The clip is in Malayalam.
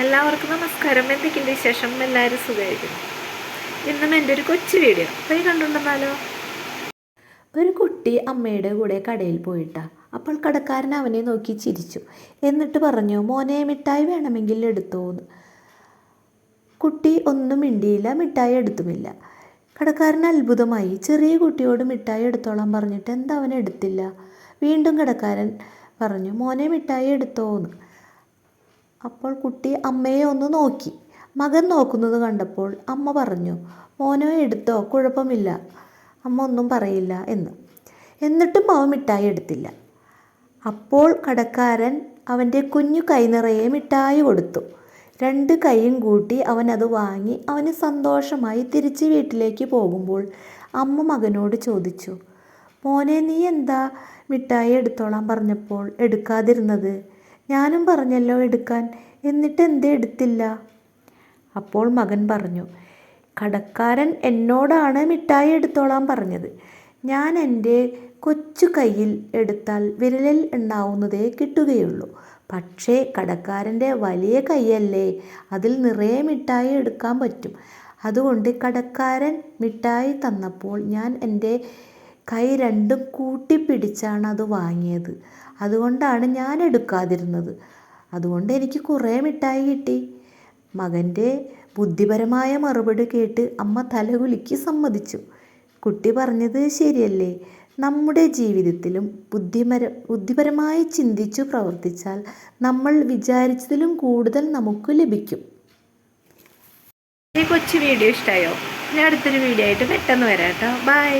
എല്ലാവർക്കും നമസ്കാരം. എന്തൊക്കെയുണ്ട് വിശേഷം? എല്ലാവരും സുഖമായിരിക്കുന്നു. ഇന്നും എൻ്റെ ഒരു കൊച്ചു വീഡിയോ പോയി കണ്ടുണ്ടെന്നാലോ. ഒരു കുട്ടി അമ്മയുടെ കൂടെ കടയിൽ പോയിട്ടാ. അപ്പോൾ കടക്കാരൻ അവനെ നോക്കി ചിരിച്ചു. എന്നിട്ട് പറഞ്ഞു, മോനെ മിഠായി വേണമെങ്കിൽ എടുത്തോന്ന്. കുട്ടി ഒന്നും മിണ്ടിയില്ല, മിഠായി എടുത്തുമില്ല. കടക്കാരൻ അത്ഭുതമായി. ചെറിയ കുട്ടിയോട് മിഠായി എടുത്തോളാൻ പറഞ്ഞിട്ട് എന്താ അവൻ എടുത്തില്ല? വീണ്ടും കടക്കാരൻ പറഞ്ഞു, മോനെ മിഠായി എടുത്തോന്ന്. അപ്പോൾ കുട്ടി അമ്മയെ ഒന്ന് നോക്കി. മകൻ നോക്കുന്നത് കണ്ടപ്പോൾ അമ്മ പറഞ്ഞു, മോനോ എടുത്തോ, കുഴപ്പമില്ല, അമ്മ ഒന്നും പറയില്ല എന്ന്. എന്നിട്ടും അവൻ മിഠായി എടുത്തില്ല. അപ്പോൾ കടക്കാരൻ അവൻ്റെ കുഞ്ഞു കൈ നിറയെ മിഠായി കൊടുത്തു. രണ്ട് കൈയും കൂട്ടി അവൻ അത് വാങ്ങി അവന് സന്തോഷമായി തിരിച്ച് വീട്ടിലേക്ക് പോകുമ്പോൾ അമ്മ മകനോട് ചോദിച്ചു, മോനെ നീ എന്താ മിഠായി എടുത്തോളാൻ പറഞ്ഞപ്പോൾ എടുക്കാതിരുന്നത്? ഞാനും പറഞ്ഞല്ലോ എടുക്കാൻ, എന്നിട്ട് എന്തേ എടുത്തില്ല? അപ്പോൾ മകൻ പറഞ്ഞു, കടക്കാരൻ എന്നോടാണ് മിഠായി എടുത്തോളാൻ പറഞ്ഞത്. ഞാൻ എൻ്റെ കൊച്ചു കയ്യിൽ എടുത്താൽ വിരലിൽ എണ്ണാവുന്നതേ കിട്ടുകയുള്ളൂ. പക്ഷേ കടക്കാരൻ്റെ വലിയ കൈയല്ലേ, അതിൽ നിറയെ മിഠായി എടുക്കാൻ പറ്റും. അതുകൊണ്ട് കടക്കാരൻ മിഠായി തന്നപ്പോൾ ഞാൻ എൻ്റെ കൈ രണ്ടും കൂട്ടിപ്പിടിച്ചാണ് അത് വാങ്ങിയത്. അതുകൊണ്ടാണ് ഞാൻ എടുക്കാതിരുന്നത്. അതുകൊണ്ട് എനിക്ക് കുറേ മിഠായി കിട്ടി. മകൻ്റെ ബുദ്ധിപരമായ മറുപടി കേട്ട് അമ്മ തലകുലുക്കി സമ്മതിച്ചു. കുട്ടി പറഞ്ഞത് ശരിയല്ലേ? നമ്മുടെ ജീവിതത്തിലും ബുദ്ധിപരമായി ചിന്തിച്ചു പ്രവർത്തിച്ചാൽ നമ്മൾ വിചാരിച്ചതിലും കൂടുതൽ നമുക്ക് ലഭിക്കും. ഈ കൊച്ചു വീഡിയോ ഇഷ്ടമായോ? ഇനി അടുത്തൊരു വീഡിയോ ആയിട്ട് പെട്ടെന്ന് വരാം കേട്ടോ. ബൈ.